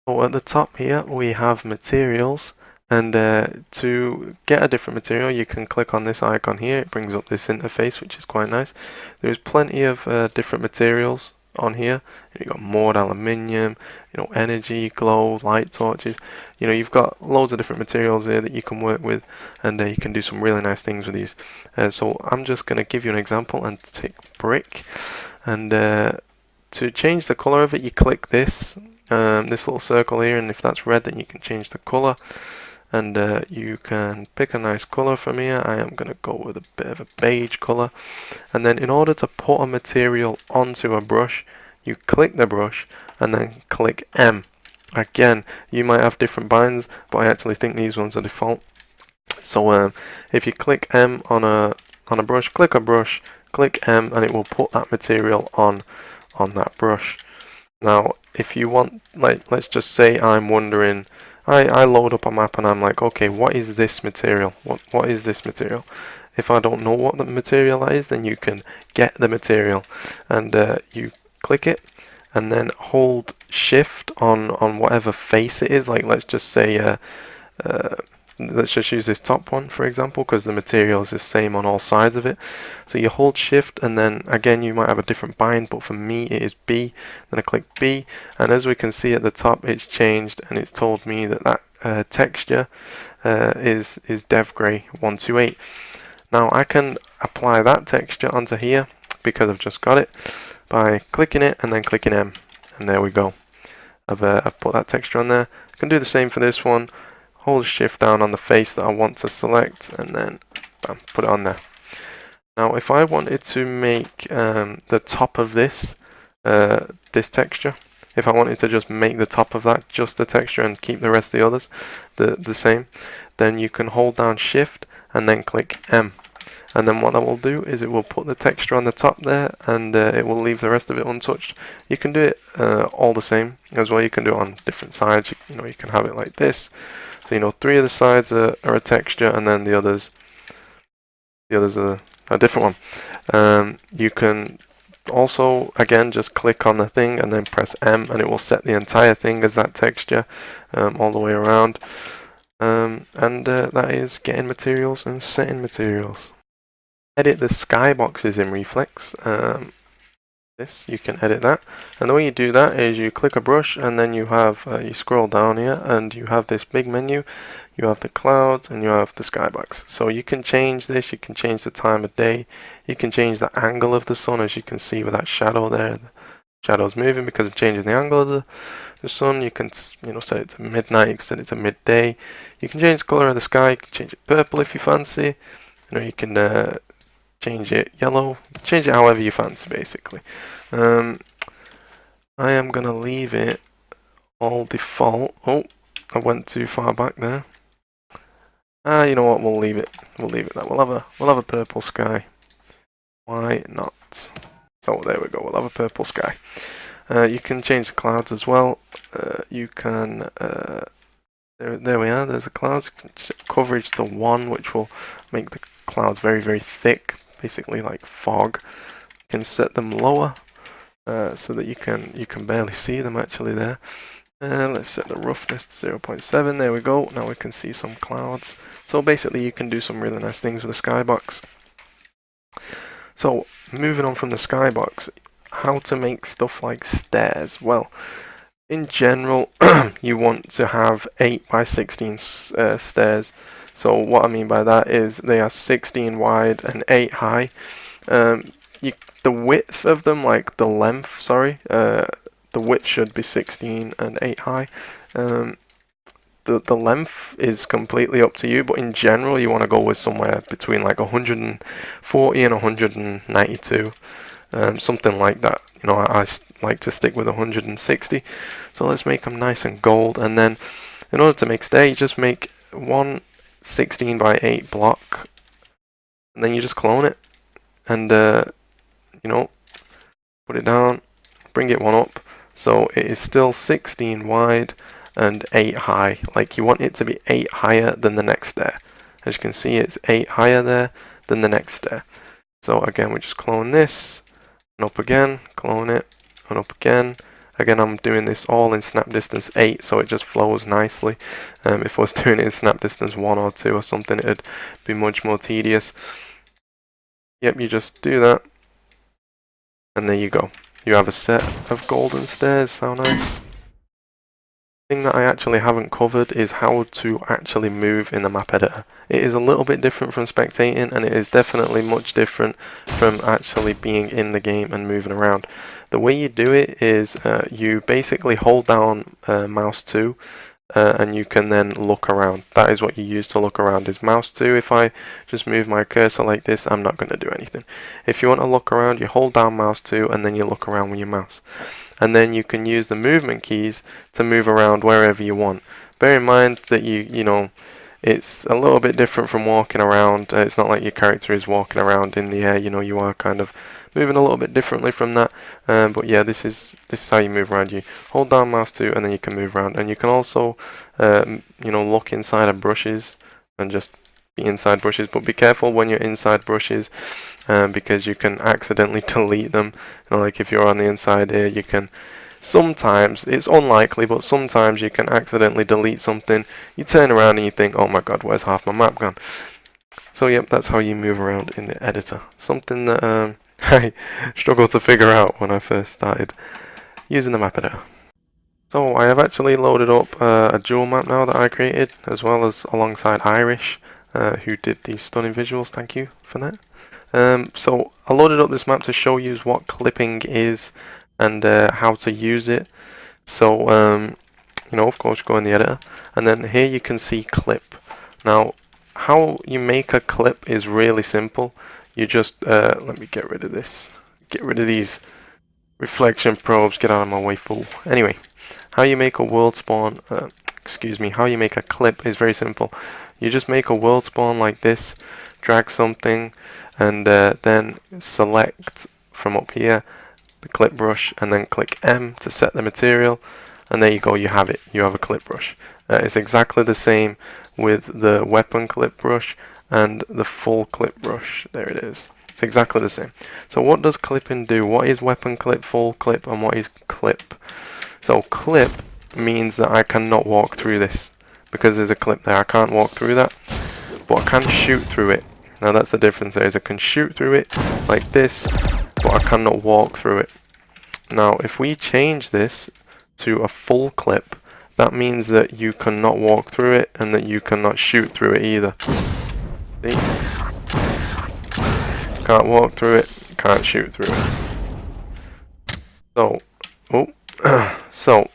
So at the top here we have materials, and to get a different material you can click on this icon here. It brings up this interface, which is quite nice. There's plenty of different materials on here. You've got moored aluminium, energy, glow, light torches. You've got loads of different materials here that you can work with, and you can do some really nice things with these. So I'm just going to give you an example and take brick, and to change the color of it you click this little circle here, and if that's red then you can change the color, and you can pick a nice color from here. I am going to go with a bit of a beige color, and then in order to put a material onto a brush you click the brush and then click M. Again, you might have different binds, but I actually think these ones are default. So if you click M on a brush, click a brush, click M, and it will put that material on that brush. Now if you want, like, let's just say I'm wondering, I load up a map and I'm like, okay, what is this material? What is this material? If I don't know what the material is, then you can get the material, and you click it and then hold shift on whatever face it is. Like, let's just say let's just use this top one for example, because the material is the same on all sides of it. So you hold shift, and then again you might have a different bind, but for me it is B. Then I click B, and as we can see at the top it's changed, and it's told me that texture is dev gray 128. Now I can apply that texture onto here because I've just got it by clicking it and then clicking M, and there we go. I've put that texture on there. I can do the same for this one. Hold shift down on the face that I want to select, and then bam, put it on there. Now if I wanted to make the top of this texture, if I wanted to just make the top of that just the texture and keep the rest of the others the same, then you can hold down shift and then click M, and then what that will do is it will put the texture on the top there, and it will leave the rest of it untouched. You can do it all the same as well. You can do it on different sides. You can have it like this. So 3 of the sides are a texture, and then the others are a different one. You can also again just click on the thing and then press M, and it will set the entire thing as that texture all the way around. That is getting materials and setting materials. Edit the skyboxes in Reflex. You can edit that, and the way you do that is you click a brush, and then you have you scroll down here and you have this big menu. You have the clouds and you have the skybox. So you can change this. You can change the time of day. You can change the angle of the sun, as you can see with that shadow there. The shadow's moving because of changing the angle of the sun. You can set it to midnight. You can set it to midday. You can change the color of the sky. You can change it purple if you fancy. You can change it yellow, change it however you fancy basically. I am gonna leave it all default. Oh, I went too far back there. You know what, we'll leave it that. We'll have a purple sky. Why not? So there we go, we'll have a purple sky. You can change the clouds as well. You can there we are, there's the clouds. You can set coverage to 1, which will make the clouds very, very thick, basically like fog. You can set them lower so that you can barely see them actually there. Let's set the roughness to 0.7. There we go. Now we can see some clouds. So basically you can do some really nice things with the skybox. So moving on from the skybox, how to make stuff like stairs. Well, in general you want to have 8 by 16 stairs. So what I mean by that is they are 16 wide and 8 high. The width of them, like the length, the width should be 16 and 8 high. The length is completely up to you, but in general you want to go with somewhere between like 140 and 192, something like that. I like to stick with 160. So let's make them nice and gold, and then in order to make stair, you just make one 16 by 8 block, and then you just clone it, and put it down, bring it one up, so it is still 16 wide and 8 high. Like, you want it to be 8 higher than the next stair. As you can see, it's 8 higher there than the next stair. So again, we just clone this, and up again, clone it, and up again. Again, I'm doing this all in snap distance 8, so it just flows nicely. If I was doing it in snap distance 1 or 2 or something, it'd be much more tedious. Yep, you just do that, and there you go. You have a set of golden stairs. How nice. Thing that I actually haven't covered is how to actually move in the map editor. It is a little bit different from spectating, and it is definitely much different from actually being in the game and moving around. The way you do it is you basically hold down mouse 2 and you can then look around. That is what you use to look around, is mouse 2. If I just move my cursor like this, I'm not going to do anything. If you want to look around, you hold down mouse 2 and then you look around with your mouse. And then you can use the movement keys to move around wherever you want. Bear in mind that you know, it's a little bit different from walking around. It's not like your character is walking around in the air. You know, you are kind of moving a little bit differently from that. But yeah, this is how you move around. You hold down mouse 2 and then you can move around. And you can also, you know, look inside of brushes and just be inside brushes. But be careful when you're inside brushes, because you can accidentally delete them. You know, like if you're on the inside here, you can sometimes, it's unlikely, but sometimes you can accidentally delete something. You turn around and you think, oh my god, where's half my map gone? So yep, that's how you move around in the editor. Something that I struggled to figure out when I first started using the map editor. So I have actually loaded up a dual map now that I created, as well as alongside Irish, who did these stunning visuals. Thank you for that. So I loaded up this map to show you what clipping is and how to use it. So you know, of course, go in the editor, and then here you can see clip. Now, how you make a clip is really simple. You just let me get rid of this. Get rid of these reflection probes. Get out of my way, fool. Anyway, how you make a world spawn? Excuse me. How you make a clip is very simple. You just make a world spawn like this. Drag something, and then select from up here the clip brush, and then click M to set the material, and there you go, you have it. You have a clip brush. It's exactly the same with the weapon clip brush and the full clip brush. There it is. It's exactly the same. So what does clipping do? What is weapon clip, full clip, and what is clip? So clip means that I cannot walk through this because there's a clip there. I can't walk through that, but I can shoot through it. Now that's the difference there, is I can shoot through it like this, but I cannot walk through it. Now if we change this to a full clip, that means that you cannot walk through it and that you cannot shoot through it either. See? Can't walk through it, can't shoot through it. So,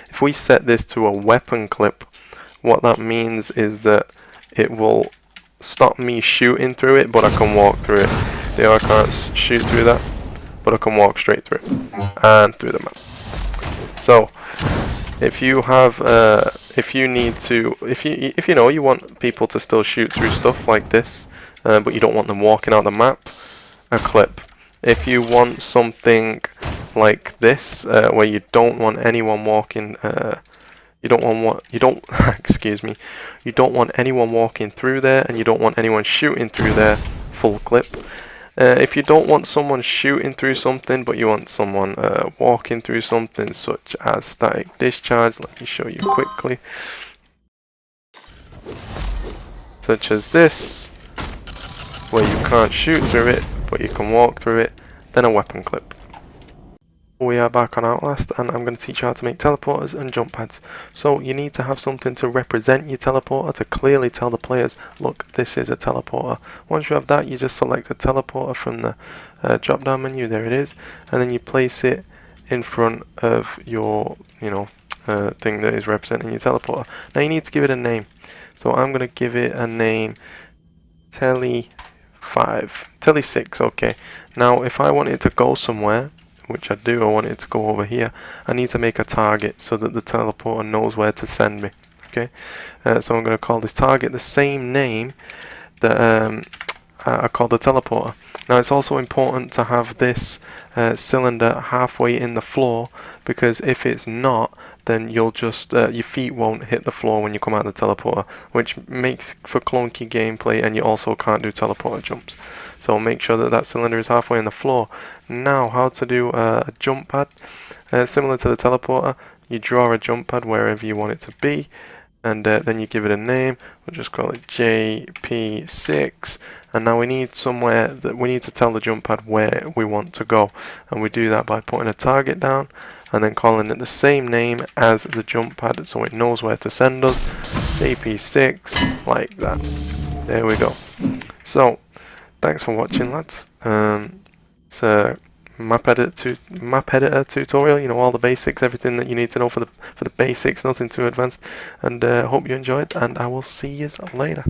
if we set this to a weapon clip, what that means is that it will stop me shooting through it, but I can walk through it. See how I can't shoot through that, but I can walk straight through it and through the map. So if you have if you know you want people to still shoot through stuff like this, but you don't want them walking out the map, a clip. If you want something like this, where you don't want anyone walking you don't excuse me, you don't want anyone walking through there, and you don't want anyone shooting through there, full clip. If you don't want someone shooting through something, but you want someone walking through something, such as static discharge, let me show you quickly. Such as this, where you can't shoot through it, but you can walk through it, then a weapon clip. We are back on Outlast, and I'm going to teach you how to make teleporters and jump pads. So you need to have something to represent your teleporter, to clearly tell the players, look, this is a teleporter. Once you have that, you just select a teleporter from the drop down menu, there it is, and then you place it in front of your thing that is representing your teleporter. Now you need to give it a name. So I'm going to give it a name, Tele 6, okay. Now if I want it to go somewhere, which I do, I want it to go over here, I need to make a target so that the teleporter knows where to send me. Okay, so I'm going to call this target the same name that I called the teleporter. Now it's also important to have this cylinder halfway in the floor, because if it's not, then you'll just your feet won't hit the floor when you come out of the teleporter, which makes for clunky gameplay, and you also can't do teleporter jumps. So make sure that that cylinder is halfway in the floor. Now, how to do a jump pad. Similar to the teleporter, you draw a jump pad wherever you want it to be, and then you give it a name. We'll just call it JP6, and now we need somewhere that we need to tell the jump pad where we want to go, and we do that by putting a target down and then calling it the same name as the jump pad, so it knows where to send us. JP6, like that. There we go. So thanks for watching, lads. It's a map editor tutorial, you know, all the basics, everything that you need to know for the basics, nothing too advanced, and hope you enjoyed, and I will see you later.